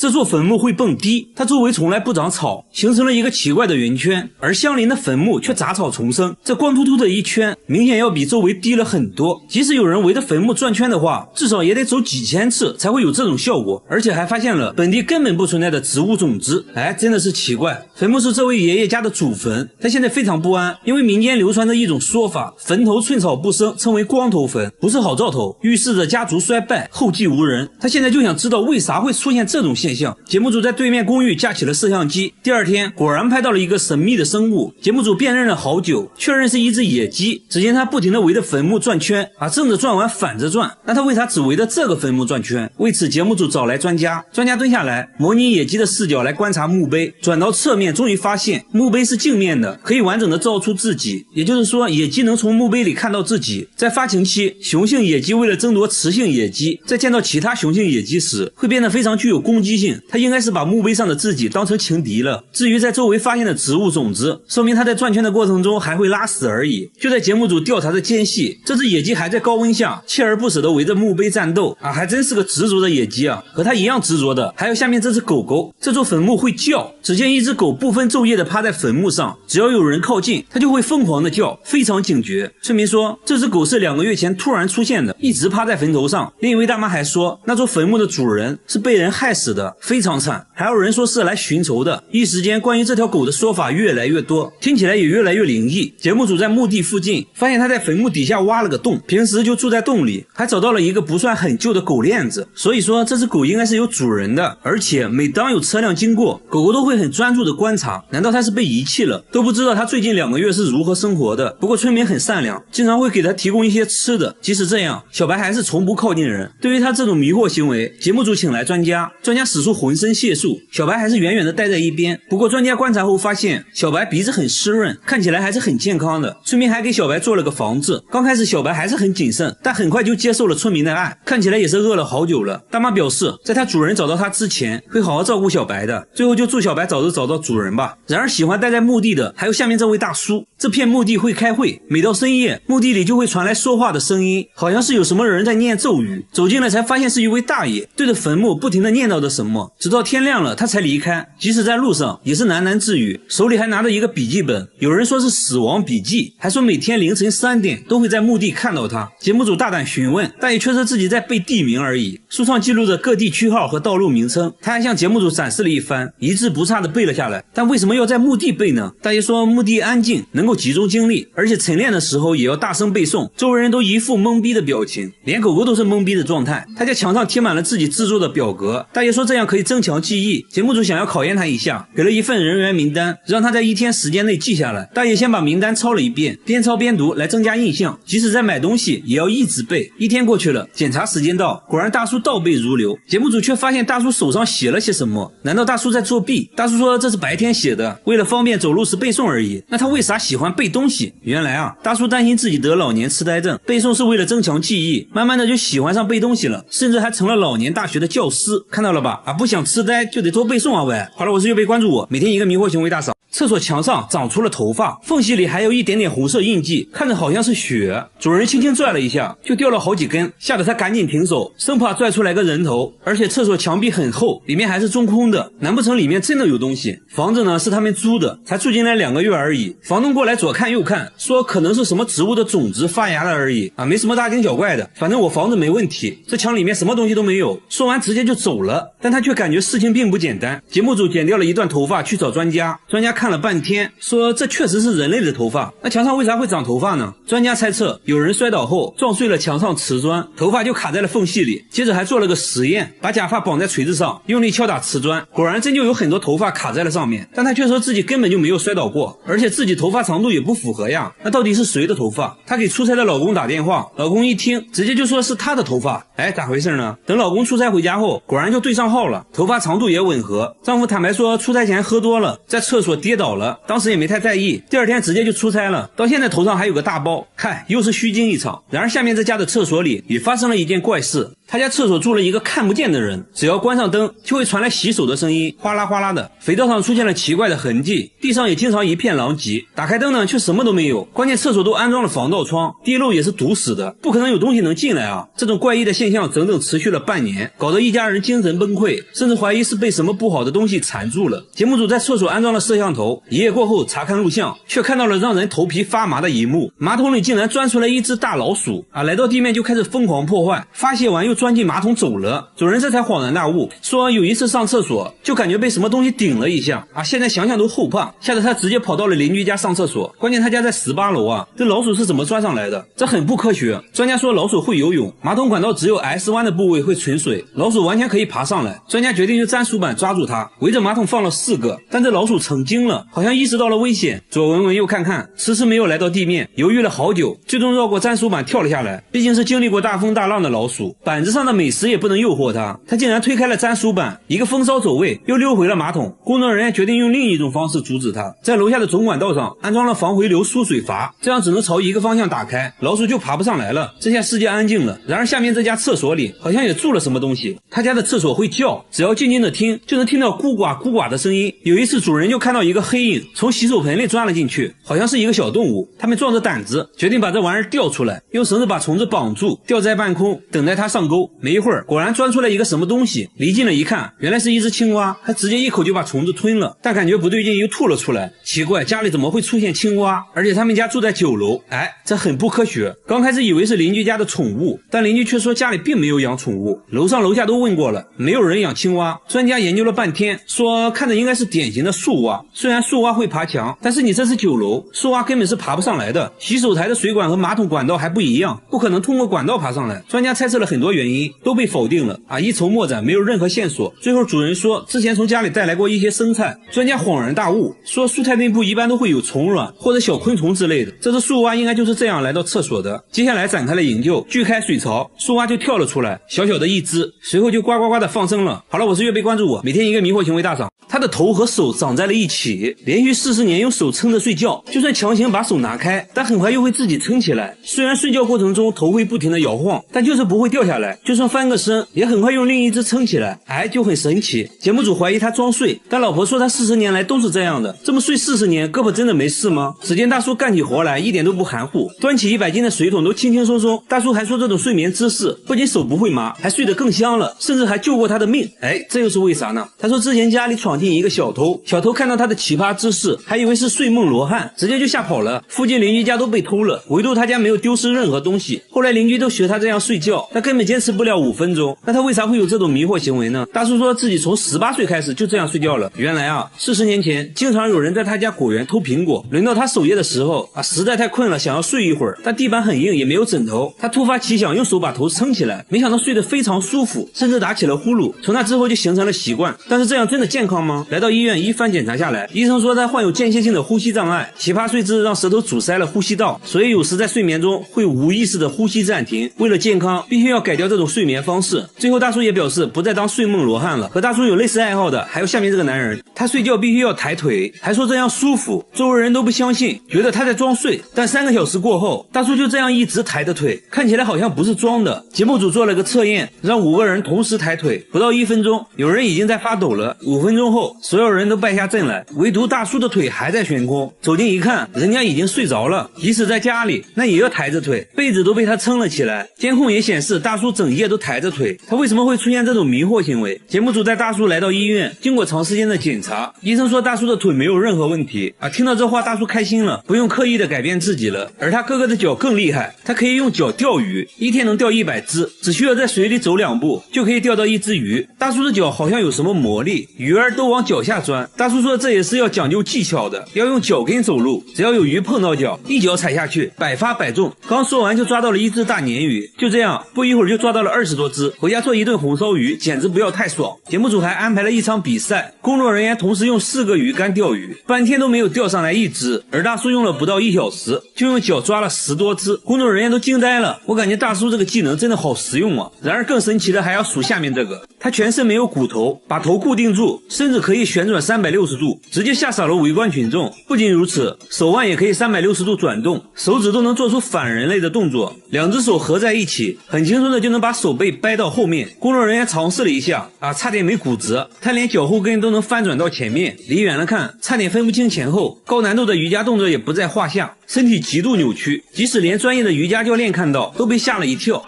这座坟墓会蹦迪，它周围从来不长草，形成了一个奇怪的圆圈，而相邻的坟墓却杂草丛生，这光秃秃的一圈明显要比周围低了很多。即使有人围着坟墓转圈的话，至少也得走几千次才会有这种效果，而且还发现了本地根本不存在的植物种子。真的是奇怪。坟墓是这位爷爷家的祖坟，他现在非常不安，因为民间流传着一种说法，坟头寸草不生，称为光头坟，不是好兆头，预示着家族衰败，后继无人。他现在就想知道为啥会出现这种现象。节目组在对面公寓架起了摄像机，第二天果然拍到了一个神秘的生物，节目组辨认了好久，确认是一只野鸡。只见它不停地围着坟墓转圈，正着转完反着转，那它为啥只围着这个坟墓转圈？为此节目组找来专家蹲下来模拟野鸡的视角来观察墓碑，转到侧面终于发现墓碑是镜面的，可以完整的照出自己，也就是说野鸡能从墓碑里看到自己。在发情期，雄性野鸡为了争夺雌性野鸡，在见到其他雄性野鸡时会变得非常具有攻击性，它应该是把墓碑上的自己当成情敌了。至于在周围发现的植物种子，说明它在转圈的过程中还会拉屎而已。就在节目组调查的间隙，这只野鸡还在高温下锲而不舍地围着墓碑战斗还真是个执着的野鸡啊！和它一样执着的还有下面这只狗狗，这座坟墓会叫，只见一只狗不分昼夜地趴在坟墓上，只要有人靠近它就会疯狂地叫，非常警觉。村民说这只狗是2个月前突然出现的，一直趴在坟头上。另一位大妈还说那座坟墓的主人是被人害死的，非常惨。还有人说是来寻仇的。一时间关于这条狗的说法越来越多，听起来也越来越灵异。节目组在墓地附近发现它在坟墓底下挖了个洞，平时就住在洞里，还找到了一个不算很旧的狗链子，所以说这只狗应该是有主人的。而且每当有车辆经过，狗狗都会很专注的观察，难道它是被遗弃了？都不知道它最近2个月是如何生活的。不过村民很善良，经常会给它提供一些吃的，即使这样，小白还是从不靠近人。对于它这种迷惑行为，节目组请来专家使出浑身解数，小白还是远远的待在一边。不过专家观察后发现小白鼻子很湿润，看起来还是很健康的。村民还给小白做了个房子。刚开始小白还是很谨慎，但很快就接受了村民的爱，看起来也是饿了好久了。大妈表示在它主人找到它之前会好好照顾小白的，最后就祝小白早日找到主人吧。然而喜欢待在墓地的还有下面这位大叔，这片墓地会开会，每到深夜墓地里就会传来说话的声音，好像是有什么人在念咒语。走进来才发现是一位大爷对着坟墓不停地念叨着什么，直到天亮了他才离开，即使在路上也是喃喃自语，手里还拿着一个笔记本，有人说是死亡笔记，还说每天凌晨3点都会在墓地看到他。节目组大胆询问，大爷却说自己在背地名而已，书上记录着各地区号和道路名称，他还向节目组展示了一番，一字不差的背了下来。但为什么要在墓地背呢？大爷说墓地安静，能够集中精力，而且晨练的时候也要大声背诵。周围人都一副懵逼的表情，连狗狗都是懵逼的状态。他在墙上贴满了自己制作的表格，大爷说这样可以增强记忆。节目组想要考验他一下，给了一份人员名单，让他在1天时间内记下来。大爷先把名单抄了一遍，边抄边读来增加印象，即使在买东西也要一直背。1天过去了，检查时间到，果然大叔倒背如流。节目组却发现大叔手上写了些什么，难道大叔在作弊？大叔说这是白天写的，为了方便走路时背诵而已。那他为啥喜欢背东西？原来大叔担心自己得老年痴呆症，背诵是为了增强记忆，慢慢的就喜欢上背东西了，甚至还成了老年大学的教师。看到了吧？不想痴呆就得多背诵啊喂！好了，我是右贝，关注我，每天一个迷惑行为大赏。厕所墙上长出了头发，缝隙里还有一点点红色印记，看着好像是血。主人轻轻拽了一下，就掉了好几根，吓得他赶紧停手，生怕拽出来个人头。而且厕所墙壁很厚，里面还是中空的，难不成里面真的有东西？房子呢是他们租的，才住进来2个月而已。房东过来左看右看，说可能是什么植物的种子发芽了而已没什么大惊小怪的，反正我房子没问题，这墙里面什么东西都没有。说完直接就走了，但他却感觉事情并不简单。节目组剪掉了一段头发去找专家，专家看了半天，说这确实是人类的头发，那墙上为啥会长头发呢？专家猜测有人摔倒后撞碎了墙上瓷砖，头发就卡在了缝隙里。接着还做了个实验，把假发绑在锤子上，用力敲打瓷砖，果然真就有很多头发卡在了上面。但他却说自己根本就没有摔倒过，而且自己头发长度也不符合呀。那到底是谁的头发？他给出差的老公打电话，老公一听直接就说是他的头发。咋回事呢？等老公出差回家后，果然就对上号了，头发长度也吻合。丈夫坦白说出差前喝多了，在厕所跌倒了，当时也没太在意，第2天直接就出差了，到现在头上还有个大包，又是虚惊一场。然而下面这家的厕所里也发生了一件怪事，他家厕所住了一个看不见的人，只要关上灯就会传来洗手的声音，哗啦哗啦的。肥皂上出现了奇怪的痕迹，地上也经常一片狼藉。打开灯呢却什么都没有，关键厕所都安装了防盗窗，地漏也是堵死的，不可能有东西能进来啊。这种怪异的现象整整持续了半年，搞得一家人精神崩溃，甚至怀疑是被什么不好的东西缠住了。节目组在厕所安装了摄像头，一夜过后查看录像，却看到了让人头皮发麻的一幕，马桶里竟然钻出来一只大老鼠啊！来到地面就开始疯狂破坏，发泄完又钻进马桶走了。主人这才恍然大悟，说有一次上厕所就感觉被什么东西顶了一下啊，现在想想都后怕，吓得他直接跑到了邻居家上厕所。关键他家在18楼啊，这老鼠是怎么钻上来的？这很不科学。专家说老鼠会游泳，马桶管道只有 S 弯的部位会存水，老鼠完全可以爬上来。专家决定用粘鼠板抓住它，围着马桶放了4个，但这老鼠成精了，好像意识到了危险，左闻闻右看看，迟迟没有来到地面，犹豫了好久，最终绕过粘鼠板跳了下来。毕竟是经历过大风大浪的老鼠，板子上的美食也不能诱惑它，它竟然推开了粘鼠板，一个风骚走位又溜回了马桶。工作人员决定用另一种方式阻止它，在楼下的总管道上安装了防回流输水阀，这样只能朝一个方向打开，老鼠就爬不上来了。这下世界安静了。然而下面这家厕所里好像也住了什么东西，他家的厕所会叫，只要静静的听就能听到咕呱咕呱的声音。有一次主人就看到一个黑影从洗手盆里钻了进去，好像是一个小动物，他们壮着胆子决定把这玩意儿吊出来，用绳子把虫子绑住，吊在半空等待它上钩。没一会儿果然钻出来一个什么东西，离近了一看原来是一只青蛙，它直接一口就把虫子吞了，但感觉不对劲又吐了出来。奇怪，家里怎么会出现青蛙？而且他们家住在9楼，这很不科学。刚开始以为是邻居家的宠物，但邻居却说家里并没有养宠物，楼上楼下都问过了，没有人养青蛙。专家研究了半天，说看着应该是典型的树蛙，虽然树蛙会爬墙，但是你这是9楼，树蛙根本是爬不上来的。洗手台的水管和马桶管道还不一样，不可能通过管道爬上来。专家猜测了很多原因，都被否定了一筹莫展，没有任何线索。最后主人说之前从家里带来过一些生菜。专家恍然大悟，说蔬菜内部一般都会有虫卵或者小昆虫之类的，这只树蛙应该就是这样来到厕所的。接下来展开了营救，锯开水槽，树蛙就跳了出来，小小的一只，随后就呱呱呱的放生了。好了，我是月贝，关注我，每天一个迷惑行为大赏。他的头和手长在了一起，连续40年用手撑着睡觉，就算强行把手拿开，但很快又会自己撑起来。虽然睡觉过程中头会不停的摇晃，但就是不会掉下来，就算翻个身也很快用另一只撑起来，就很神奇。节目组怀疑他装睡，但老婆说他40年来都是这样的，这么睡40年胳膊真的没事吗？只见大叔干起活来一点都不含糊，端起100斤的水桶都轻轻松松。大叔还说这种睡眠姿势不仅手不会麻，还睡得更香了，甚至还救过他的命。这又是为啥呢？他说之前家里闯进一个小偷，小偷看到他的奇葩姿势，还以为是睡梦罗汉，直接就吓跑了。附近邻居家都被偷了，唯独他家没有丢失任何东西。后来邻居都学他这样睡觉，他根本坚持不了5分钟。那他为啥会有这种迷惑行为呢？大叔说自己从18岁开始就这样睡觉了。原来40年前经常有人在他家果园偷苹果，轮到他守夜的时候实在太困了，想要睡一会儿，但地板很硬也没有枕头，他突发奇想用手把头撑起来，没想到睡得非常舒服，甚至打起了呼噜。从那之后就形成了习惯。但是这样真的健康吗？来到医院一番检查下来，医生说他患有间歇性的呼吸障碍，奇葩睡姿让舌头阻塞了呼吸道，所以有时在睡眠中会无意识的呼吸暂停。为了健康必须要改掉这种睡眠方式。最后大叔也表示不再当睡梦罗汉了。和大叔有类似爱好的还有下面这个男人，他睡觉必须要抬腿，还说这样舒服，周围人都不相信，觉得他在装睡。但3个小时过后，大叔就这样一直抬着腿，看起来好像不是装的。节目组做了个测验，让5个人同时抬腿，不到1分钟，有人已经在发抖了。5分钟后，所有人都败下阵来，唯独大叔的腿还在悬空。走近一看，人家已经睡着了，即使在家里那也要抬着腿，被子都被他撑了起来。监控也显示大叔整夜都抬着腿，他为什么会出现这种迷惑行为？节目组带大叔来到医院，经过长时间的检查，医生说大叔的腿没有任何问题听到这话大叔开心了，不用刻意的改变自己了。而他哥哥的脚更厉害，他可以用脚钓鱼，一天能钓100只，只需要在水里走2步就可以钓到1只鱼。大叔的脚好像有什么魔力，鱼儿都往脚下钻。大叔说这也是要讲究技巧的，要用脚跟走路，只要有鱼碰到脚，一脚踩下去百发百中。刚说完就抓到了1只大鲶鱼，就这样不一会儿就抓到了20多只，回家做一顿红烧鱼，简直不要太爽。节目组还安排了一场比赛，工作人员员同时用4个鱼竿钓鱼，半天都没有钓上来一只，而大叔用了不到1小时，就用脚抓了10多只，工作人员都惊呆了。我感觉大叔这个技能真的好实用啊！然而更神奇的还要数下面这个，他全身没有骨头，把头固定住，甚至可以旋转360度，直接吓傻了围观群众。不仅如此，手腕也可以360度转动，手指都能做出反人类的动作，2只手合在一起，很轻松的就能把手背掰到后面。工作人员尝试了一下差点没骨折，他连脚后跟都能翻转到前面，离远了看差点分不清前后。高难度的瑜伽动作也不在话下，身体极度扭曲，即使连专业的瑜伽教练看到都被吓了一跳。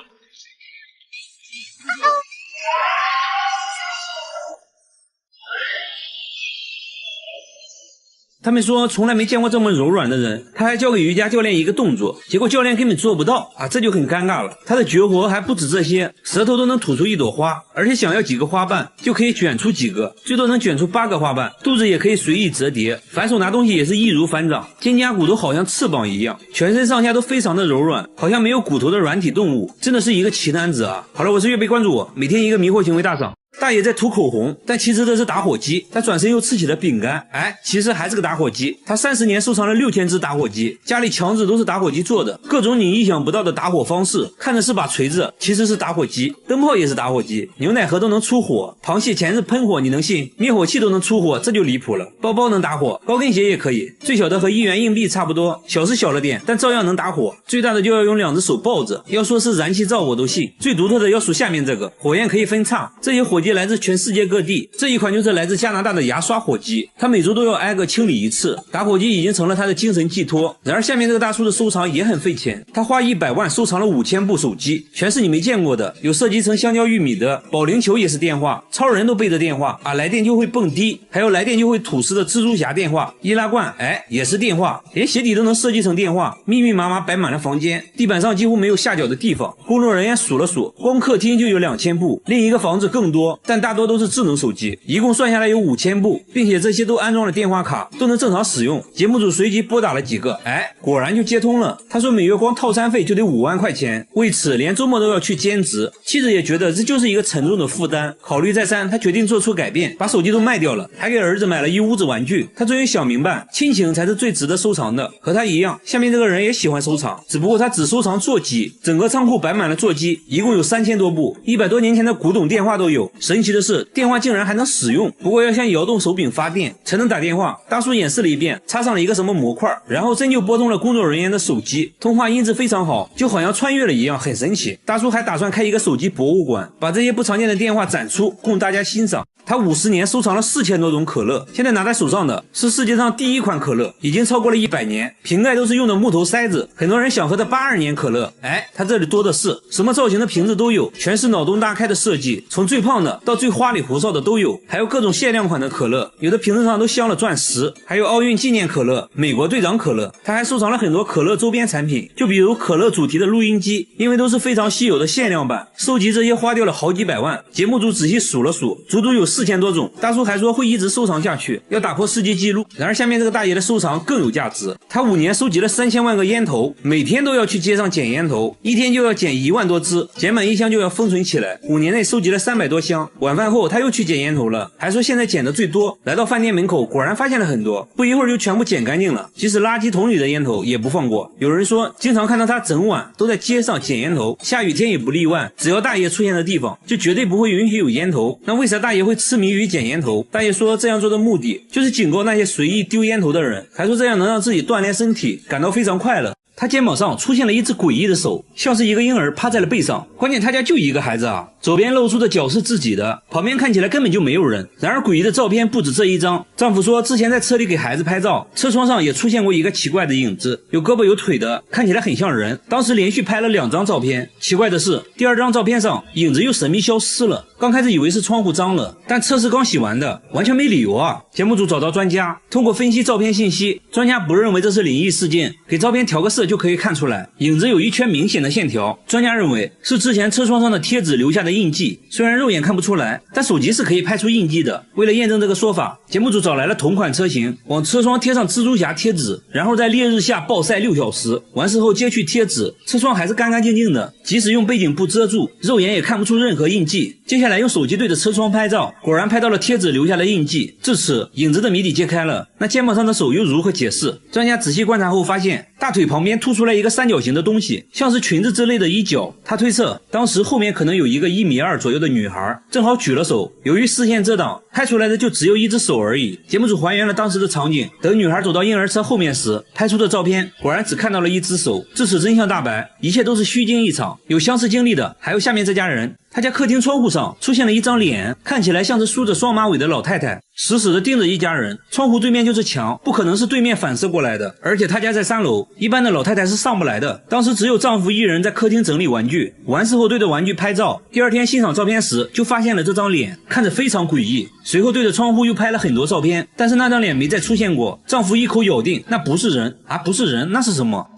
他们说从来没见过这么柔软的人，他还教给瑜伽教练一个动作，结果教练根本做不到这就很尴尬了。他的绝活还不止这些，舌头都能吐出一朵花，而且想要几个花瓣就可以卷出几个，最多能卷出8个花瓣，肚子也可以随意折叠，反手拿东西也是易如反掌，肩胛骨都好像翅膀一样，全身上下都非常的柔软，好像没有骨头的软体动物，真的是一个奇男子啊！好了，我是月贝，关注我，每天一个迷惑行为大赏。大爷在涂口红，但其实这是打火机。他转身又吃起了饼干，其实还是个打火机。他30年收藏了6000只打火机，家里墙纸都是打火机做的，各种你意想不到的打火方式。看着是把锤子，其实是打火机。灯泡也是打火机，牛奶盒都能出火，螃蟹钳子喷火，你能信？灭火器都能出火，这就离谱了。包包能打火，高跟鞋也可以，最小的和1元硬币差不多，小是小了点，但照样能打火。最大的就要用2只手抱着，要说是燃气灶我都信。最独特的要数下面这个，火焰可以分叉，这些火机来自全世界各地，这一款就是来自加拿大的牙刷火机，它每周都要挨个清理一次，打火机已经成了他的精神寄托。然而下面这个大叔的收藏也很费钱，他花100万收藏了5000部手机，全是你没见过的，有设计成香蕉玉米的，保龄球也是电话，超人都背着电话来电就会蹦迪，还有来电就会吐丝的蜘蛛侠电话，易拉罐也是电话，连鞋底都能设计成电话，密密麻麻摆满了房间，地板上几乎没有下脚的地方。工作人员数了数，光客厅就有2000部，另一个房子更多，但大多都是智能手机，一共算下来有5000部，并且这些都安装了电话卡，都能正常使用。节目组随即拨打了几个，果然就接通了。他说每月光套餐费就得5万块钱，为此连周末都要去兼职。妻子也觉得这就是一个沉重的负担，考虑再三，他决定做出改变，把手机都卖掉了，还给儿子买了一屋子玩具。他终于想明白，亲情才是最值得收藏的。和他一样，下面这个人也喜欢收藏，只不过他只收藏座机，整个仓库摆满了座机，一共有3000多部，100多年前的古董电话都有。神奇的是，电话竟然还能使用，不过要像摇动手柄发电才能打电话。大叔演示了一遍，插上了一个什么模块，然后真就拨通了工作人员的手机，通话音质非常好，就好像穿越了一样，很神奇。大叔还打算开一个手机博物馆，把这些不常见的电话展出，供大家欣赏。他50年收藏了4000多种可乐，现在拿在手上的是世界上第1款可乐，已经超过了100年，瓶盖都是用的木头塞子，很多人想喝的82年可乐，他这里多的是，什么造型的瓶子都有，全是脑洞大开的设计，从最胖的到最花里胡哨的都有，还有各种限量款的可乐，有的瓶子上都镶了钻石，还有奥运纪念可乐、美国队长可乐。他还收藏了很多可乐周边产品，就比如可乐主题的录音机，因为都是非常稀有的限量版，收集这些花掉了好几百万。节目组仔细数了数，足足有4000多种。大叔还说会一直收藏下去，要打破世界纪录。然而下面这个大爷的收藏更有价值，他5年收集了3000万个烟头，每天都要去街上捡烟头，一天就要捡1万多支，捡满1箱就要封存起来。5年内收集了300多箱。晚饭后他又去捡烟头了，还说现在捡的最多。来到饭店门口，果然发现了很多，不一会儿就全部捡干净了，即使垃圾桶里的烟头也不放过。有人说经常看到他整晚都在街上捡烟头，下雨天也不例外，只要大爷出现的地方就绝对不会允许有烟头。那为啥大爷会痴迷于捡烟头？大爷说这样做的目的就是警告那些随意丢烟头的人，还说这样能让自己锻炼身体，感到非常快乐。他肩膀上出现了一只诡异的手，像是一个婴儿趴在了背上，关键他家就一个孩子啊，左边露出的脚是自己的，旁边看起来根本就没有人。然而诡异的照片不止这一张，丈夫说之前在车里给孩子拍照，车窗上也出现过一个奇怪的影子，有胳膊有腿的，看起来很像人。当时连续拍了2张照片，奇怪的是第2张照片上影子又神秘消失了，刚开始以为是窗户脏了，但车是刚洗完的，完全没理由啊。节目组找到专家，通过分析照片信息，专家不认为这是灵异事件，给照片调个色就可以看出来，影子有一圈明显的线条。专家认为是之前车窗上的贴纸留下的印记，虽然肉眼看不出来，但手机是可以拍出印记的。为了验证这个说法，节目组找来了同款车型，往车窗贴上蜘蛛侠贴纸，然后在烈日下暴晒6小时，完事后揭去贴纸，车窗还是干干净净的，即使用背景布遮住，肉眼也看不出任何印记。接下来用手机对着车窗拍照，果然拍到了贴纸留下的印记。至此，影子的谜底揭开了，那肩膀上的手又如何解释？专家仔细观察后发现，大腿旁边凸出来一个三角形的东西，像是裙子之类的衣角。他推测，当时后面可能有一个1.2米左右的女孩，正好举了手，由于视线遮挡，拍出来的就只有一只手而已。节目组还原了当时的场景，等女孩走到婴儿车后面时，拍出的照片果然只看到了一只手。至此真相大白，一切都是虚惊一场。有相似经历的还有下面这家人，他家客厅窗户上出现了一张脸，看起来像是梳着双马尾的老太太，死死地盯着一家人。窗户对面就是墙，不可能是对面反射过来的，而且他家在3楼，一般的老太太是上不来的。当时只有丈夫一人在客厅整理玩具，完事后对着玩具拍照，第二天欣赏照片时就发现了这张脸，看着非常诡异。随后对着窗户又拍了很多照片，但是那张脸没再出现过。丈夫一口咬定那不是人啊，不是人，那是什么？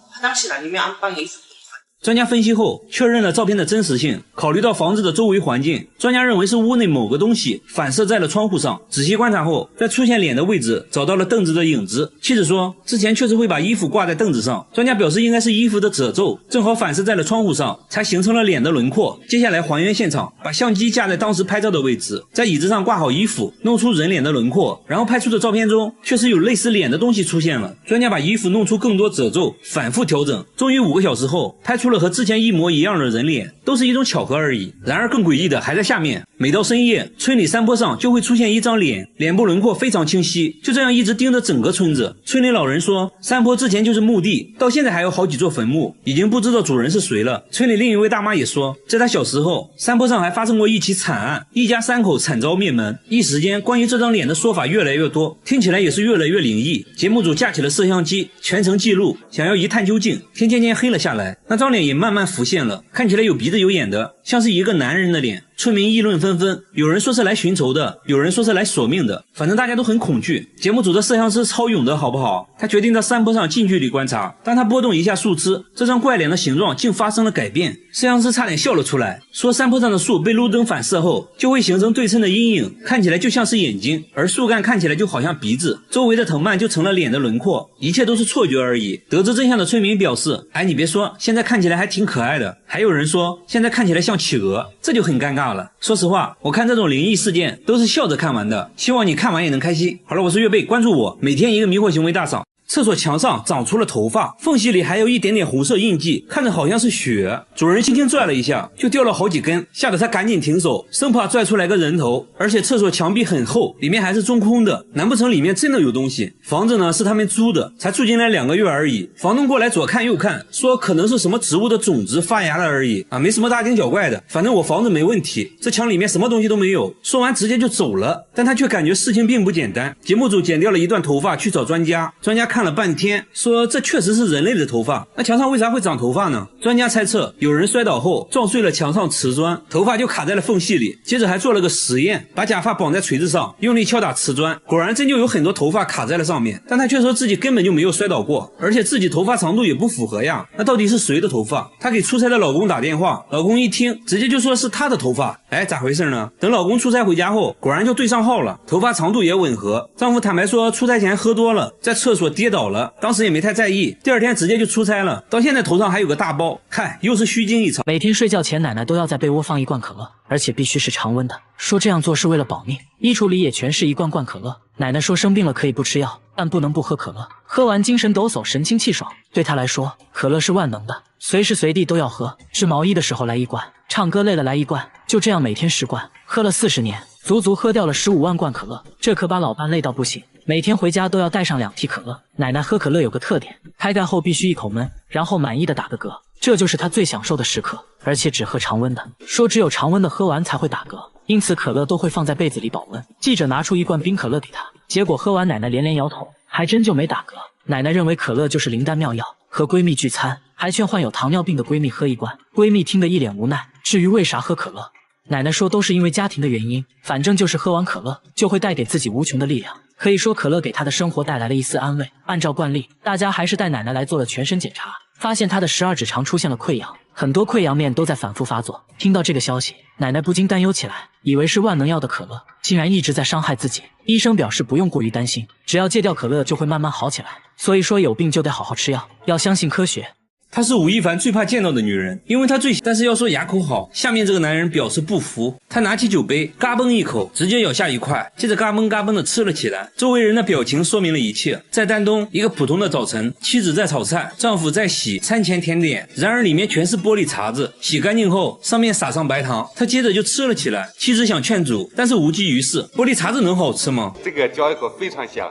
专家分析后确认了照片的真实性，考虑到房子的周围环境，专家认为是屋内某个东西反射在了窗户上。仔细观察后，在出现脸的位置找到了凳子的影子。妻子说，之前确实会把衣服挂在凳子上，专家表示应该是衣服的褶皱正好反射在了窗户上，才形成了脸的轮廓。接下来还原现场，把相机架在当时拍照的位置，在椅子上挂好衣服，弄出人脸的轮廓，然后拍出的照片中确实有类似脸的东西出现了。专家把衣服弄出更多褶皱，反复调整，终于5个小时后拍出了和之前一模一样的人脸，都是一种巧合而已。然而更诡异的还在下面，每到深夜，村里山坡上就会出现一张脸，脸部轮廓非常清晰，就这样一直盯着整个村子。村里老人说，山坡之前就是墓地，到现在还有好几座坟墓，已经不知道主人是谁了。村里另一位大妈也说，在她小时候，山坡上还发生过一起惨案，一家3口惨遭灭门。一时间，关于这张脸的说法越来越多，听起来也是越来越灵异。节目组架起了摄像机，全程记录，想要一探究竟。天渐渐黑了下来，那张脸也慢慢浮现了，看起来有鼻子有眼的，像是一个男人的脸。村民议论纷纷，有人说是来寻仇的，有人说是来索命的，反正大家都很恐惧。节目组的摄像师超勇的好不好？他决定在山坡上近距离观察，当他拨动一下树枝，这张怪脸的形状竟发生了改变。摄像师差点笑了出来，说山坡上的树被路灯反射后就会形成对称的阴影，看起来就像是眼睛，而树干看起来就好像鼻子，周围的藤蔓就成了脸的轮廓，一切都是错觉而已。得知真相的村民表示，哎，你别说，现在看起来还挺可爱的。还有人说现在看起来像企鹅，这就很尴尬了。说实话，我看这种灵异事件都是笑着看完的，希望你看完也能开心。好了，我是月贝，关注我，每天一个迷惑行为大赏。厕所墙上长出了头发，缝隙里还有一点点红色印记，看着好像是血。主人轻轻拽了一下，就掉了好几根，吓得他赶紧停手，生怕拽出来个人头。而且厕所墙壁很厚，里面还是中空的，难不成里面真的有东西？房子呢是他们租的，才住进来2个月而已。房东过来左看右看，说可能是什么植物的种子发芽了而已啊，没什么大惊小怪的。反正我房子没问题，这墙里面什么东西都没有。说完直接就走了，但他却感觉事情并不简单。节目组剪掉了一段头发去找专家，专家看了半天，说这确实是人类的头发，那墙上为啥会长头发呢？专家猜测有人摔倒后撞碎了墙上瓷砖，头发就卡在了缝隙里。接着还做了个实验，把假发绑在锤子上，用力敲打瓷砖，果然真就有很多头发卡在了上面。但他却说自己根本就没有摔倒过，而且自己头发长度也不符合呀。那到底是谁的头发？他给出差的老公打电话，老公一听直接就说是他的头发。哎，咋回事呢？等老公出差回家后，果然就对上号了，头发长度也吻合。丈夫坦白说出差前喝多了，在厕所跌倒了，当时也没太在意，第2天直接就出差了，到现在头上还有个大包，看又是虚惊一场。每天睡觉前奶奶都要在被窝放一罐可乐，而且必须是常温的，说这样做是为了保命。衣橱里也全是一罐罐可乐。奶奶说生病了可以不吃药，但不能不喝可乐，喝完精神抖擞，神清气爽。对她来说，可乐是万能的，随时随地都要喝。织毛衣的时候来1罐，唱歌累了来1罐，就这样每天10罐，喝了40年，足足喝掉了15万罐可乐，这可把老伴累到不行。每天回家都要带上2屉可乐。奶奶喝可乐有个特点，开盖后必须一口闷，然后满意的打个嗝，这就是她最享受的时刻，而且只喝常温的，说只有常温的喝完才会打嗝，因此可乐都会放在被子里保温。记者拿出1罐冰可乐给她，结果喝完奶奶连连摇头，还真就没打嗝。奶奶认为可乐就是灵丹妙药，和闺蜜聚餐还劝患有糖尿病的闺蜜喝1罐，闺蜜听得一脸无奈。至于为啥喝可乐，奶奶说都是因为家庭的原因，反正就是喝完可乐就会带给自己无穷的力量。可以说可乐给她的生活带来了一丝安慰。按照惯例，大家还是带奶奶来做了全身检查，发现他的12指肠出现了溃疡，很多溃疡面都在反复发作。听到这个消息，奶奶不禁担忧起来，以为是万能药的可乐，竟然一直在伤害自己。医生表示不用过于担心，只要戒掉可乐就会慢慢好起来。所以说有病就得好好吃药，要相信科学。她是吴亦凡最怕见到的女人，因为她最……但是要说牙口好，下面这个男人表示不服。他拿起酒杯，嘎嘣一口，直接咬下一块，接着嘎嘣嘎嘣的吃了起来。周围人的表情说明了一切。在丹东，一个普通的早晨，妻子在炒菜，丈夫在洗餐前甜点，然而里面全是玻璃碴子。洗干净后，上面撒上白糖，他接着就吃了起来。妻子想劝阻，但是无济于事。玻璃碴子能好吃吗？这个嚼一口非常香。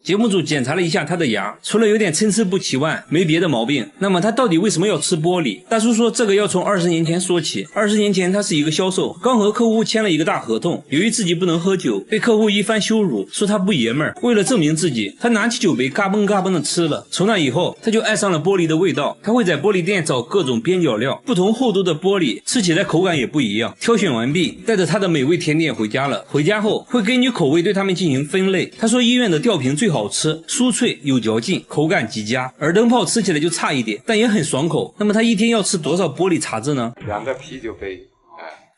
节目组检查了一下他的牙，除了有点参差不齐外，没别的毛病。那么他到底为什么要吃玻璃？大叔说这个要从20年前说起。20年前他是一个销售，刚和客户签了一个大合同，由于自己不能喝酒，被客户一番羞辱，说他不爷们儿。为了证明自己，他拿起酒杯嘎嘣嘎嘣的吃了。从那以后，他就爱上了玻璃的味道。他会在玻璃店找各种边角料，不同厚度的玻璃，吃起来口感也不一样。挑选完毕，带着他的美味甜点回家了。回家后会根据口味对他们进行分类。他说医院的吊瓶最好吃，酥脆有嚼劲，口感极佳。耳灯泡吃起来就差一点，但也很爽口。那么他一天要吃多少玻璃碴子呢？2个啤酒杯。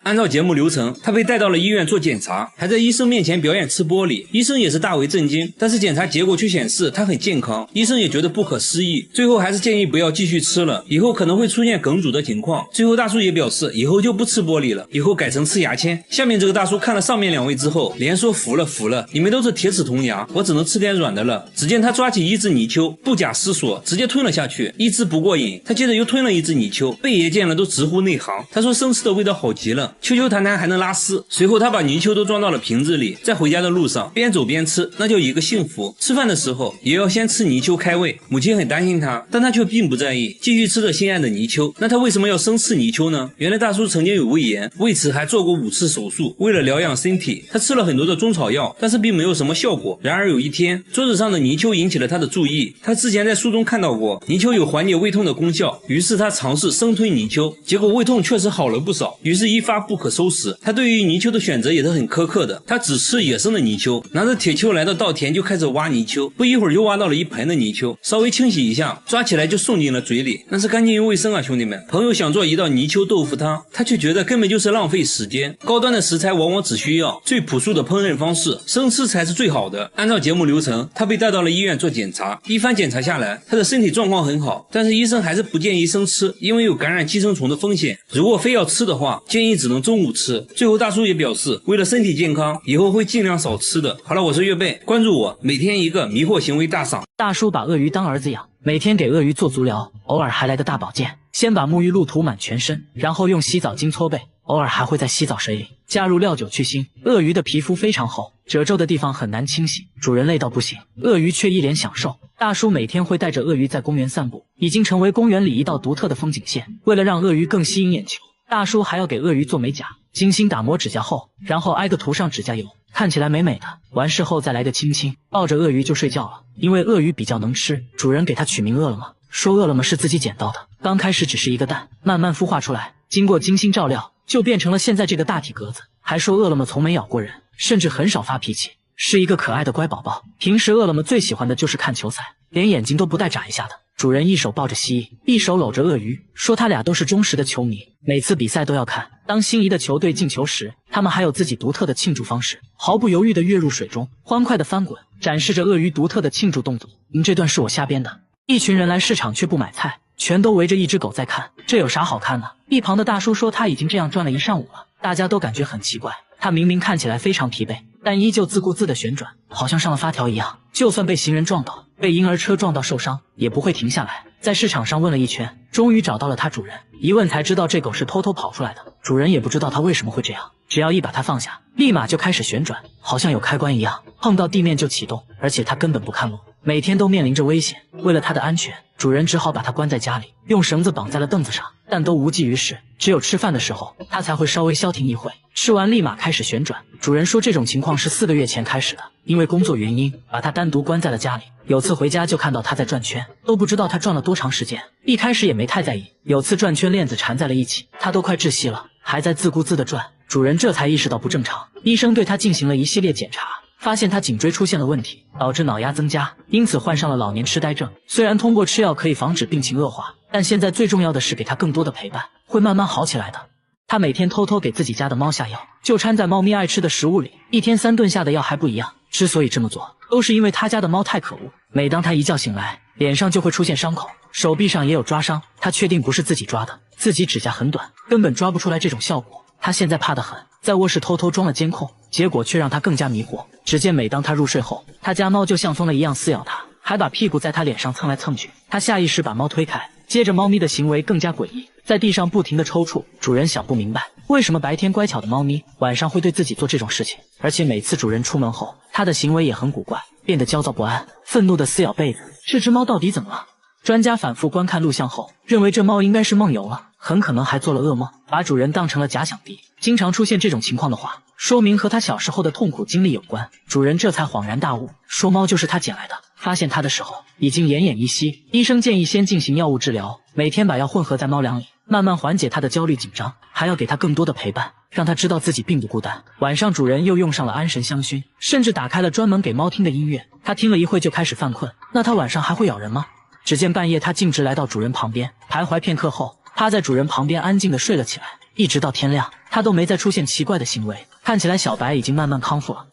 按照节目流程，他被带到了医院做检查，还在医生面前表演吃玻璃。医生也是大为震惊，但是检查结果却显示他很健康。医生也觉得不可思议，最后还是建议不要继续吃了，以后可能会出现梗阻的情况。最后大叔也表示以后就不吃玻璃了，以后改成吃牙签。下面这个大叔看了上面2位之后，连说服了，你们都是铁齿铜牙，我只能吃点软的了。只见他抓起一只泥鳅，不假思索直接吞了下去。一只不过瘾，他接着又吞了一只泥鳅，贝爷见了都直呼内行。他说生吃的味道好极了，秋秋弹弹还能拉丝。随后他把泥鳅都装到了瓶子里，在回家的路上边走边吃，那叫一个幸福。吃饭的时候也要先吃泥鳅开胃，母亲很担心他，但他却并不在意，继续吃着心爱的泥鳅。那他为什么要生吃泥鳅呢？原来大叔曾经有胃炎，为此还做过5次手术。为了疗养身体，他吃了很多的中草药，但是并没有什么效果。然而有一天，桌子上的泥鳅引起了他的注意。他之前在书中看到过泥鳅有缓解胃痛的功效，于是他尝试生吞泥鳅，结果胃痛确实好了不少，于是一发不可收拾。他对于泥鳅的选择也是很苛刻的，他只吃野生的泥鳅，拿着铁锹来到稻田就开始挖泥鳅，不一会儿就挖到了一盆的泥鳅，稍微清洗一下，抓起来就送进了嘴里，那是干净又卫生啊，兄弟们。朋友想做一道泥鳅豆腐汤，他却觉得根本就是浪费时间。高端的食材往往只需要最朴素的烹饪方式，生吃才是最好的。按照节目流程，他被带到了医院做检查，一番检查下来，他的身体状况很好，但是医生还是不建议生吃，因为有感染寄生虫的风险。如果非要吃的话，建议只能中午吃。最后大叔也表示，为了身体健康，以后会尽量少吃的。好了，我是岳贝，关注我，每天一个迷惑行为大赏。大叔把鳄鱼当儿子养，每天给鳄鱼做足疗，偶尔还来个大保健。先把沐浴露涂满全身，然后用洗澡巾搓背，偶尔还会在洗澡水里加入料酒去腥。鳄鱼的皮肤非常厚，褶皱的地方很难清洗，主人累到不行，鳄鱼却一脸享受。大叔每天会带着鳄鱼在公园散步，已经成为公园里一道独特的风景线。为了让鳄鱼更吸引眼球，大叔还要给鳄鱼做美甲，精心打磨指甲后，然后挨个涂上指甲油，看起来美美的。完事后再来个亲亲，抱着鳄鱼就睡觉了。因为鳄鱼比较能吃，主人给它取名饿了么，说饿了么是自己捡到的，刚开始只是一个蛋，慢慢孵化出来，经过精心照料，就变成了现在这个大体格子。还说饿了么从没咬过人，甚至很少发脾气，是一个可爱的乖宝宝。平时饿了么最喜欢的就是看球赛，连眼睛都不带眨一下的。主人一手抱着蜥蜴，一手搂着鳄鱼，说他俩都是忠实的球迷，每次比赛都要看。当心仪的球队进球时，他们还有自己独特的庆祝方式，毫不犹豫地跃入水中，欢快地翻滚，展示着鳄鱼独特的庆祝动作。这段是我瞎编的。一群人来市场却不买菜，全都围着一只狗在看，这有啥好看的？一旁的大叔说他已经这样转了一上午了，大家都感觉很奇怪。他明明看起来非常疲惫，但依旧自顾自地旋转，好像上了发条一样。就算被行人撞倒，被婴儿车撞到受伤，也不会停下来。在市场上问了一圈，终于找到了它主人。一问才知道这狗是偷偷跑出来的，主人也不知道它为什么会这样。只要一把它放下，立马就开始旋转，好像有开关一样，碰到地面就启动，而且它根本不看路，每天都面临着危险。为了它的安全，主人只好把它关在家里，用绳子绑在了凳子上，但都无济于事。只有吃饭的时候，它才会稍微消停一会，吃完立马开始旋转。主人说这种情况是4个月前开始的，因为工作原因，把它单独关在了家里。有次回家就看到它在转圈，都不知道它转了多长时间，一开始也没太在意。有次转圈链子缠在了一起，它都快窒息了，还在自顾自地转。主人这才意识到不正常，医生对它进行了一系列检查，发现他颈椎出现了问题，导致脑压增加，因此患上了老年痴呆症。虽然通过吃药可以防止病情恶化，但现在最重要的是给他更多的陪伴，会慢慢好起来的。他每天偷偷给自己家的猫下药，就掺在猫咪爱吃的食物里，一天3顿下的药还不一样。之所以这么做，都是因为他家的猫太可恶，每当他一觉醒来，脸上就会出现伤口，手臂上也有抓伤。他确定不是自己抓的，自己指甲很短，根本抓不出来这种效果。他现在怕得很，在卧室偷偷装了监控，结果却让他更加迷惑。只见每当他入睡后，他家猫就像疯了一样撕咬他，还把屁股在他脸上蹭来蹭去。他下意识把猫推开，接着猫咪的行为更加诡异，在地上不停地抽搐。主人想不明白，为什么白天乖巧的猫咪晚上会对自己做这种事情，而且每次主人出门后，它的行为也很古怪，变得焦躁不安，愤怒地撕咬被子。这只猫到底怎么了？专家反复观看录像后，认为这猫应该是梦游了，很可能还做了噩梦，把主人当成了假想敌。经常出现这种情况的话，说明和他小时候的痛苦经历有关。主人这才恍然大悟，说猫就是他捡来的。发现它的时候，已经奄奄一息。医生建议先进行药物治疗，每天把药混合在猫粮里，慢慢缓解它的焦虑紧张，还要给它更多的陪伴，让它知道自己并不孤单。晚上主人又用上了安神香薰，甚至打开了专门给猫听的音乐。它听了一会就开始犯困，那它晚上还会咬人吗？只见半夜，它径直来到主人旁边，徘徊片刻后，趴在主人旁边安静地睡了起来，一直到天亮，它都没再出现奇怪的行为。看起来小白已经慢慢康复了。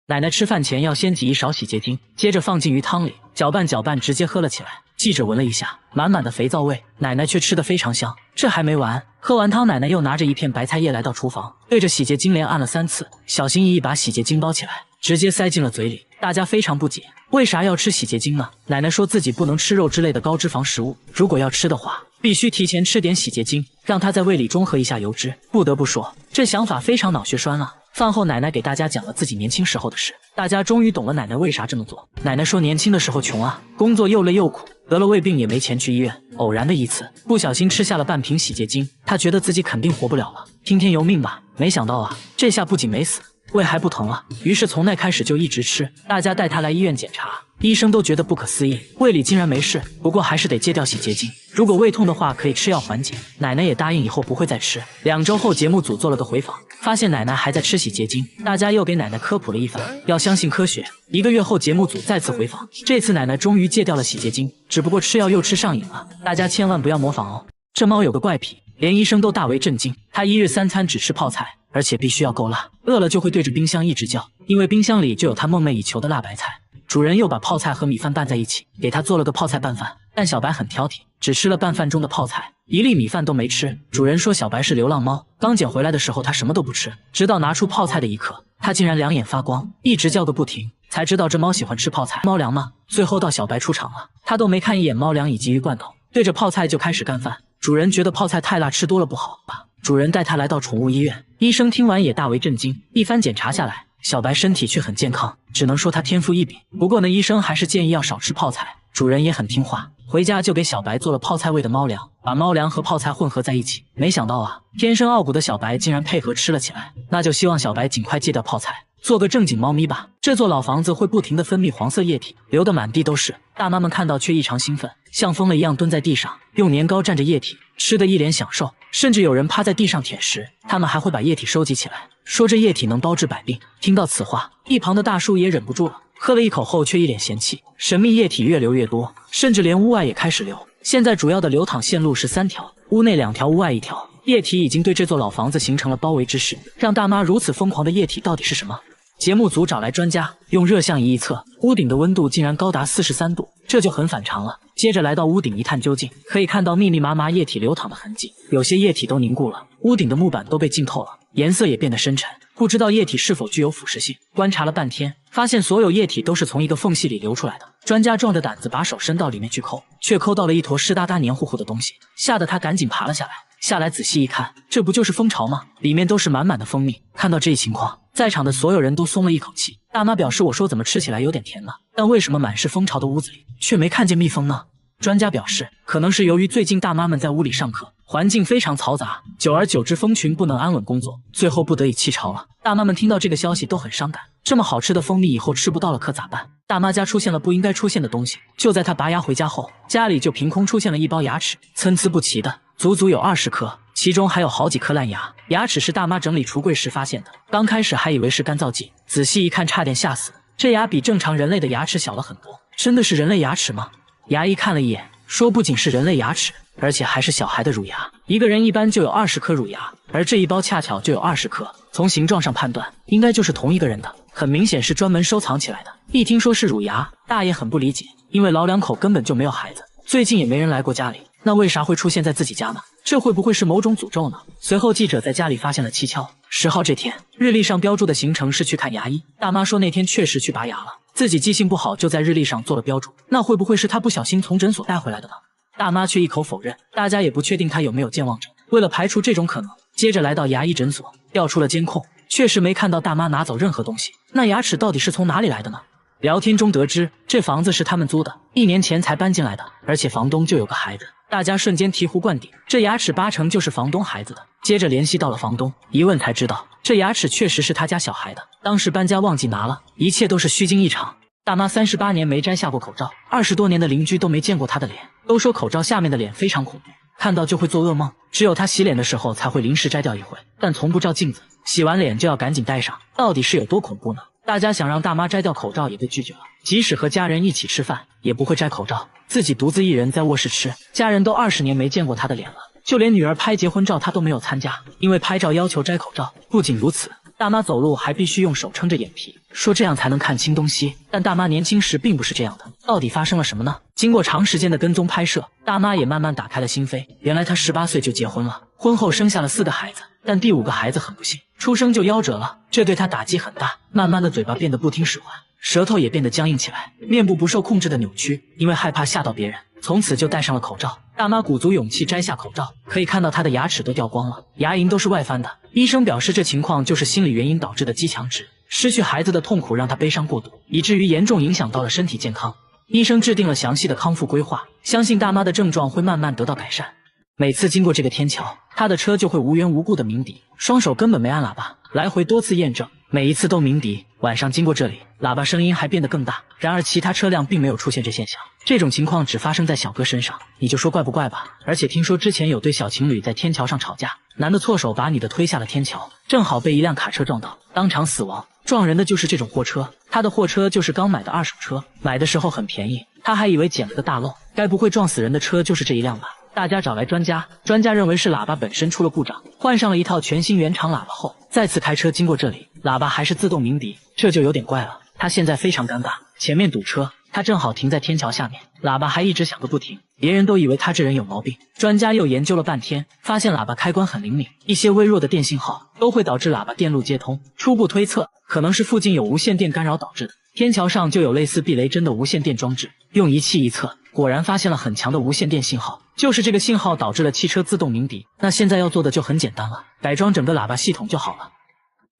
奶奶吃饭前要先挤一勺洗洁精，接着放进鱼汤里，搅拌搅拌，直接喝了起来。记者闻了一下，满满的肥皂味，奶奶却吃得非常香。这还没完，喝完汤，奶奶又拿着一片白菜叶来到厨房，对着洗洁精连按了3次，小心翼翼把洗洁精包起来，直接塞进了嘴里。大家非常不解，为啥要吃洗洁精呢？奶奶说自己不能吃肉之类的高脂肪食物，如果要吃的话，必须提前吃点洗洁精，让它在胃里中和一下油脂。不得不说，这想法非常脑血栓啊。饭后，奶奶给大家讲了自己年轻时候的事，大家终于懂了奶奶为啥这么做。奶奶说年轻的时候穷啊，工作又累又苦，得了胃病也没钱去医院。偶然的一次，不小心吃下了半瓶洗洁精，她觉得自己肯定活不了了，听天由命吧。没想到啊，这下不仅没死，胃还不疼了，于是从那开始就一直吃。大家带她来医院检查，医生都觉得不可思议，胃里竟然没事，不过还是得戒掉洗洁精。如果胃痛的话，可以吃药缓解。奶奶也答应以后不会再吃。2周后，节目组做了个回访，发现奶奶还在吃洗洁精，大家又给奶奶科普了一番，要相信科学。1个月后，节目组再次回访，这次奶奶终于戒掉了洗洁精，只不过吃药又吃上瘾了，大家千万不要模仿哦。这猫有个怪癖，连医生都大为震惊，它1日3餐只吃泡菜，而且必须要够辣，饿了就会对着冰箱一直叫，因为冰箱里就有它梦寐以求的辣白菜。主人又把泡菜和米饭拌在一起，给它做了个泡菜拌饭，但小白很挑剔，只吃了拌饭中的泡菜，1粒米饭都没吃。主人说小白是流浪猫，刚捡回来的时候它什么都不吃，直到拿出泡菜的一刻，它竟然2眼发光，一直叫个不停，才知道这猫喜欢吃泡菜。猫粮吗？最后到小白出场了，它都没看一眼猫粮以及鱼罐头，对着泡菜就开始干饭。主人觉得泡菜太辣，吃多了不好吧？主人带它来到宠物医院，医生听完也大为震惊，一番检查下来，小白身体却很健康，只能说他天赋异禀。不过呢，医生还是建议要少吃泡菜。主人也很听话，回家就给小白做了泡菜味的猫粮，把猫粮和泡菜混合在一起。没想到啊，天生傲骨的小白竟然配合吃了起来。那就希望小白尽快戒掉泡菜，做个正经猫咪吧。这座老房子会不停地分泌黄色液体，流得满地都是。大妈们看到却异常兴奋，像疯了一样蹲在地上，用年糕蘸着液体，吃得一脸享受。甚至有人趴在地上舔食，他们还会把液体收集起来，说这液体能包治百病。听到此话，一旁的大叔也忍不住了，喝了一口后却一脸嫌弃。神秘液体越流越多，甚至连屋外也开始流。现在主要的流淌线路是3条，屋内2条，屋外1条。液体已经对这座老房子形成了包围之势。让大妈如此疯狂的液体到底是什么？节目组找来专家，用热像仪一测，屋顶的温度竟然高达43度，这就很反常了。接着来到屋顶一探究竟，可以看到密密麻麻液体流淌的痕迹，有些液体都凝固了，屋顶的木板都被浸透了，颜色也变得深沉，不知道液体是否具有腐蚀性。观察了半天，发现所有液体都是从一个缝隙里流出来的。专家壮着胆子把手伸到里面去抠，却抠到了一坨湿哒哒黏糊糊的东西，吓得他赶紧爬了下来。下来仔细一看，这不就是蜂巢吗？里面都是满满的蜂蜜。看到这一情况，在场的所有人都松了一口气。大妈表示，我说怎么吃起来有点甜呢？但为什么满是蜂巢的屋子里却没看见蜜蜂呢？专家表示，可能是由于最近大妈们在屋里上课，环境非常嘈杂，久而久之蜂群不能安稳工作，最后不得已弃巢了。大妈们听到这个消息都很伤感，这么好吃的蜂蜜以后吃不到了可咋办？大妈家出现了不应该出现的东西，就在她拔牙回家后，家里就凭空出现了一包牙齿，参差不齐的，足足有20颗。其中还有好几颗烂牙。牙齿是大妈整理橱柜时发现的，刚开始还以为是干燥剂，仔细一看差点吓死。这牙比正常人类的牙齿小了很多，真的是人类牙齿吗？牙医看了一眼，说不仅是人类牙齿，而且还是小孩的乳牙。一个人一般就有20颗乳牙，而这一包恰巧就有20颗。从形状上判断，应该就是同一个人的，很明显是专门收藏起来的。一听说是乳牙，大爷很不理解，因为老两口根本就没有孩子，最近也没人来过家里，那为啥会出现在自己家呢？这会不会是某种诅咒呢？随后记者在家里发现了蹊跷。10号这天，日历上标注的行程是去看牙医，大妈说那天确实去拔牙了，自己记性不好就在日历上做了标注，那会不会是她不小心从诊所带回来的呢？大妈却一口否认，大家也不确定她有没有健忘症。为了排除这种可能，接着来到牙医诊所，调出了监控，确实没看到大妈拿走任何东西。那牙齿到底是从哪里来的呢？聊天中得知，这房子是他们租的，1年前才搬进来的，而且房东就有个孩子。大家瞬间醍醐灌顶，这牙齿8成就是房东孩子的。接着联系到了房东，一问才知道，这牙齿确实是他家小孩的，当时搬家忘记拿了，一切都是虚惊一场。大妈38年没摘下过口罩，20多年的邻居都没见过她的脸，都说口罩下面的脸非常恐怖，看到就会做噩梦。只有她洗脸的时候才会临时摘掉一回，但从不照镜子，洗完脸就要赶紧戴上，到底是有多恐怖呢？大家想让大妈摘掉口罩也被拒绝了，即使和家人一起吃饭也不会摘口罩，自己独自一人在卧室吃，家人都20年没见过她的脸了，就连女儿拍结婚照她都没有参加，因为拍照要求摘口罩。不仅如此，大妈走路还必须用手撑着眼皮，说这样才能看清东西。但大妈年轻时并不是这样的，到底发生了什么呢？经过长时间的跟踪拍摄，大妈也慢慢打开了心扉。原来她18岁就结婚了，婚后生下了4个孩子，但第5个孩子很不幸，出生就夭折了，这对她打击很大。慢慢的嘴巴变得不听使唤，舌头也变得僵硬起来，面部不受控制的扭曲，因为害怕吓到别人，从此就戴上了口罩。大妈鼓足勇气摘下口罩，可以看到她的牙齿都掉光了，牙龈都是外翻的。医生表示这情况就是心理原因导致的肌强直，失去孩子的痛苦让她悲伤过度，以至于严重影响到了身体健康。医生制定了详细的康复规划，相信大妈的症状会慢慢得到改善。每次经过这个天桥，她的车就会无缘无故的鸣笛，双手根本没按喇叭，来回多次验证，每一次都鸣笛。晚上经过这里，喇叭声音还变得更大，然而其他车辆并没有出现这现象。这种情况只发生在小哥身上，你就说怪不怪吧。而且听说之前有对小情侣在天桥上吵架，男的错手把女的推下了天桥，正好被一辆卡车撞到，当场死亡。撞人的就是这种货车，他的货车就是刚买的二手车，买的时候很便宜，他还以为捡了个大漏，该不会撞死人的车就是这一辆吧。大家找来专家，专家认为是喇叭本身出了故障，换上了一套全新原厂喇叭后，再次开车经过这里，喇叭还是自动鸣笛，这就有点怪了。他现在非常尴尬，前面堵车，他正好停在天桥下面，喇叭还一直响个不停，别人都以为他这人有毛病。专家又研究了半天，发现喇叭开关很灵敏，一些微弱的电信号都会导致喇叭电路接通，初步推测可能是附近有无线电干扰导致的。天桥上就有类似避雷针的无线电装置，用仪器一测，果然发现了很强的无线电信号，就是这个信号导致了汽车自动鸣笛。那现在要做的就很简单了，改装整个喇叭系统就好了。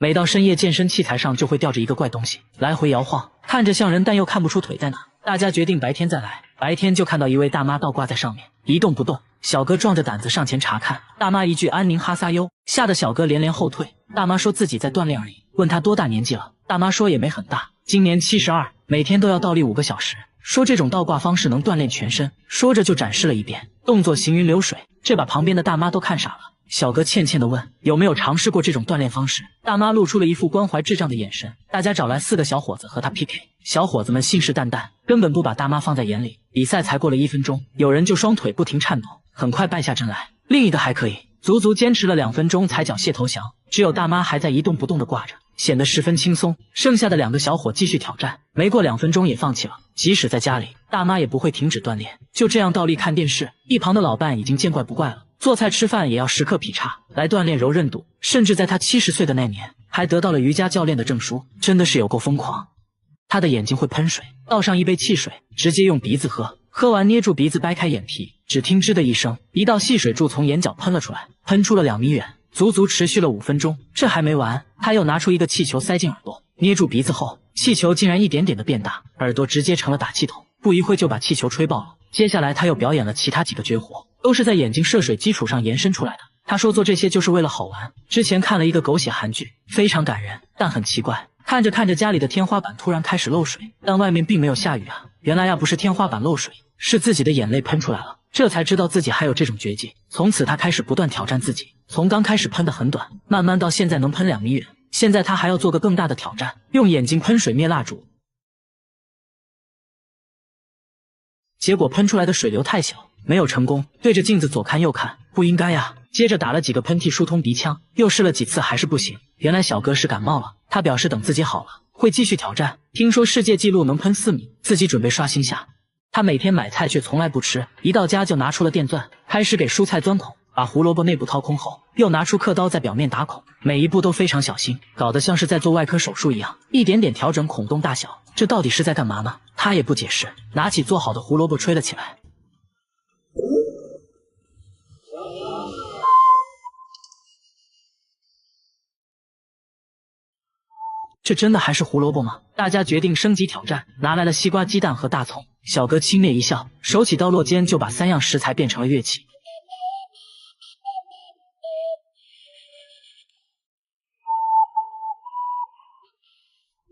每到深夜，健身器材上就会吊着一个怪东西，来回摇晃，看着像人，但又看不出腿在哪。大家决定白天再来，白天就看到一位大妈倒挂在上面，一动不动。小哥壮着胆子上前查看，大妈一句安宁哈撒哟，吓得小哥连连后退。大妈说自己在锻炼而已，问他多大年纪了，大妈说也没很大，今年72，每天都要倒立5个小时，说这种倒挂方式能锻炼全身。说着就展示了一遍，动作行云流水，这把旁边的大妈都看傻了。小哥欠欠地问有没有尝试过这种锻炼方式，大妈露出了一副关怀智障的眼神。大家找来4个小伙子和他 PK， 小伙子们信誓旦旦，根本不把大妈放在眼里。比赛才过了1分钟，有人就双腿不停颤抖，很快败下阵来，另一个还可以，足足坚持了2分钟才缴械投降。只有大妈还在一动不动地挂着，显得十分轻松。剩下的2个小伙继续挑战，没过2分钟也放弃了。即使在家里，大妈也不会停止锻炼，就这样倒立看电视。一旁的老伴已经见怪不怪了，做菜吃饭也要时刻劈叉来锻炼柔韧度，甚至在他70岁的那年还得到了瑜伽教练的证书，真的是有够疯狂。他的眼睛会喷水，倒上一杯汽水直接用鼻子喝，喝完捏住鼻子掰开眼皮，只听吱的一声，一道细水柱从眼角喷了出来，喷出了2米远，足足持续了5分钟。这还没完，他又拿出一个气球塞进耳朵，捏住鼻子后，气球竟然一点点的变大，耳朵直接成了打气筒，不一会就把气球吹爆了。接下来他又表演了其他几个绝活，都是在眼睛射水基础上延伸出来的。他说做这些就是为了好玩。之前看了一个狗血韩剧，非常感人，但很奇怪，看着看着家里的天花板突然开始漏水，但外面并没有下雨啊，原来不是天花板漏水，是自己的眼泪喷出来了。这才知道自己还有这种绝技。从此他开始不断挑战自己，从刚开始喷得很短，慢慢到现在能喷2米远。现在他还要做个更大的挑战，用眼睛喷水灭蜡烛。结果喷出来的水流太小，没有成功。对着镜子左看右看，不应该呀。接着打了几个喷嚏疏通鼻腔，又试了几次还是不行。原来小哥是感冒了，他表示等自己好了会继续挑战。听说世界纪录能喷4米，自己准备刷新下。他每天买菜却从来不吃，一到家就拿出了电钻，开始给蔬菜钻孔，把胡萝卜内部掏空后，又拿出刻刀在表面打孔，每一步都非常小心，搞得像是在做外科手术一样，一点点调整孔洞大小。这到底是在干嘛呢？他也不解释，拿起做好的胡萝卜吹了起来。这真的还是胡萝卜吗？大家决定升级挑战，拿来了西瓜、鸡蛋和大葱。小哥轻蔑一笑，手起刀落间就把3样食材变成了乐器。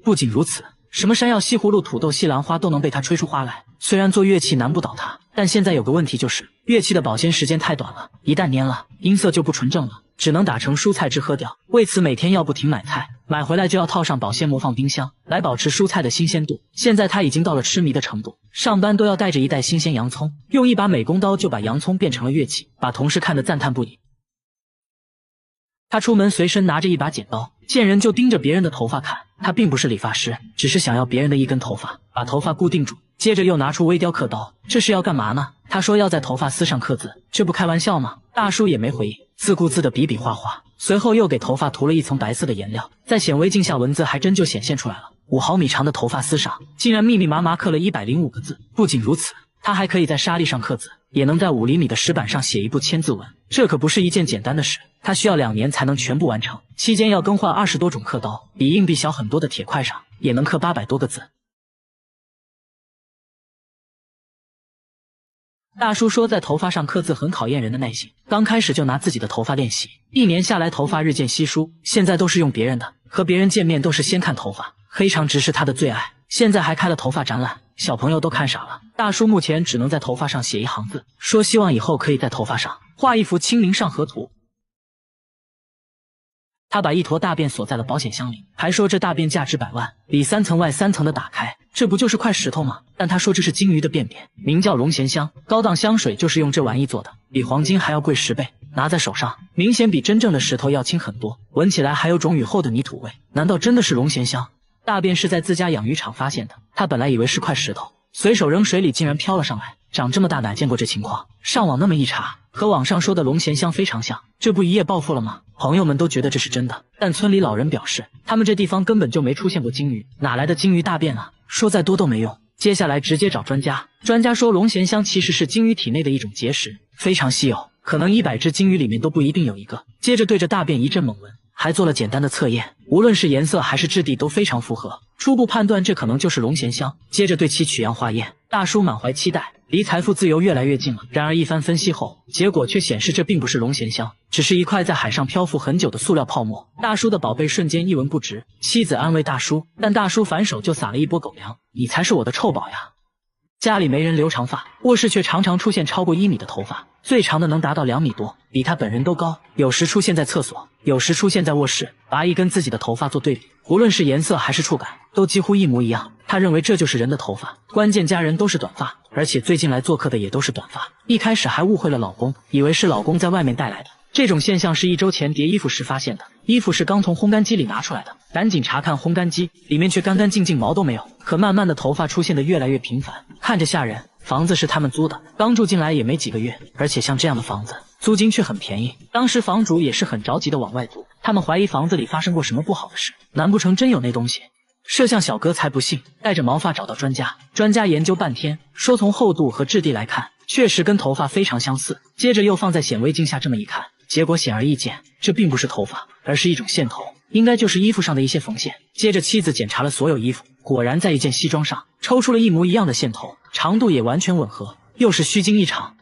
不仅如此，什么山药、西葫芦、土豆、西兰花都能被他吹出花来。虽然做乐器难不倒他，但现在有个问题就是，乐器的保鲜时间太短了，一旦粘了，音色就不纯正了，只能打成蔬菜汁喝掉。为此每天要不停买菜，买回来就要套上保鲜膜放冰箱，来保持蔬菜的新鲜度。现在他已经到了痴迷的程度，上班都要带着一袋新鲜洋葱，用一把美工刀就把洋葱变成了乐器，把同事看得赞叹不已。他出门随身拿着一把剪刀，见人就盯着别人的头发看。他并不是理发师，只是想要别人的一根头发，把头发固定住。接着又拿出微雕刻刀，这是要干嘛呢？他说要在头发丝上刻字，这不开玩笑吗？大叔也没回应，自顾自的比比划划。随后又给头发涂了一层白色的颜料，在显微镜下文字还真就显现出来了。5毫米长的头发丝上，竟然密密麻麻刻了105个字。不仅如此，他还可以在沙粒上刻字，也能在5厘米的石板上写一部千字文。这可不是一件简单的事，他需要2年才能全部完成，期间要更换20多种刻刀，比硬币小很多的铁块上也能刻800多个字。大叔说在头发上刻字很考验人的耐心，刚开始就拿自己的头发练习，1年下来头发日渐稀疏，现在都是用别人的，和别人见面都是先看头发。黑长直是他的最爱，现在还开了头发展览，小朋友都看傻了。大叔目前只能在头发上写1行字，说希望以后可以在头发上画一幅清明上河图。他把一坨大便锁在了保险箱里，还说这大便价值100万，里3层外3层的打开，这不就是块石头吗？但他说这是金鱼的便便，名叫龙涎香，高档香水就是用这玩意做的，比黄金还要贵10倍。拿在手上，明显比真正的石头要轻很多，闻起来还有种雨后的泥土味。难道真的是龙涎香？大便是在自家养鱼场发现的，他本来以为是块石头，随手扔水里竟然飘了上来，长这么大哪见过这情况？上网那么一查，和网上说的龙涎香非常像，这不一夜暴富了吗？朋友们都觉得这是真的，但村里老人表示，他们这地方根本就没出现过金鱼，哪来的金鱼大便啊？说再多都没用。接下来直接找专家，专家说龙涎香其实是金鱼体内的一种结石，非常稀有，可能100只金鱼里面都不一定有一个。接着对着大便一阵猛闻，还做了简单的测验，无论是颜色还是质地都非常符合，初步判断这可能就是龙涎香。接着对其取样化验，大叔满怀期待，离财富自由越来越近了。然而一番分析后，结果却显示这并不是龙涎香，只是一块在海上漂浮很久的塑料泡沫。大叔的宝贝瞬间一文不值，妻子安慰大叔，但大叔反手就撒了一波狗粮，你才是我的臭宝呀。家里没人留长发，卧室却常常出现超过1米的头发，最长的能达到2米多，比他本人都高。有时出现在厕所，有时出现在卧室，拔一跟自己的头发做对比，无论是颜色还是触感，都几乎一模一样。他认为这就是人的头发，关键家人都是短发，而且最近来做客的也都是短发。一开始还误会了老公，以为是老公在外面带来的。这种现象是1周前叠衣服时发现的，衣服是刚从烘干机里拿出来的，赶紧查看烘干机，里面却干干净净，毛都没有。可慢慢的头发出现的越来越频繁，看着吓人。房子是他们租的，刚住进来也没几个月，而且像这样的房子租金却很便宜。当时房主也是很着急的往外租，他们怀疑房子里发生过什么不好的事，难不成真有那东西？摄像小哥才不信，带着毛发找到专家，专家研究半天，说从厚度和质地来看，确实跟头发非常相似。接着又放在显微镜下这么一看，结果显而易见，这并不是头发，而是一种线头，应该就是衣服上的一些缝线。接着妻子检查了所有衣服，果然在一件西装上抽出了一模一样的线头，长度也完全吻合，又是虚惊一场。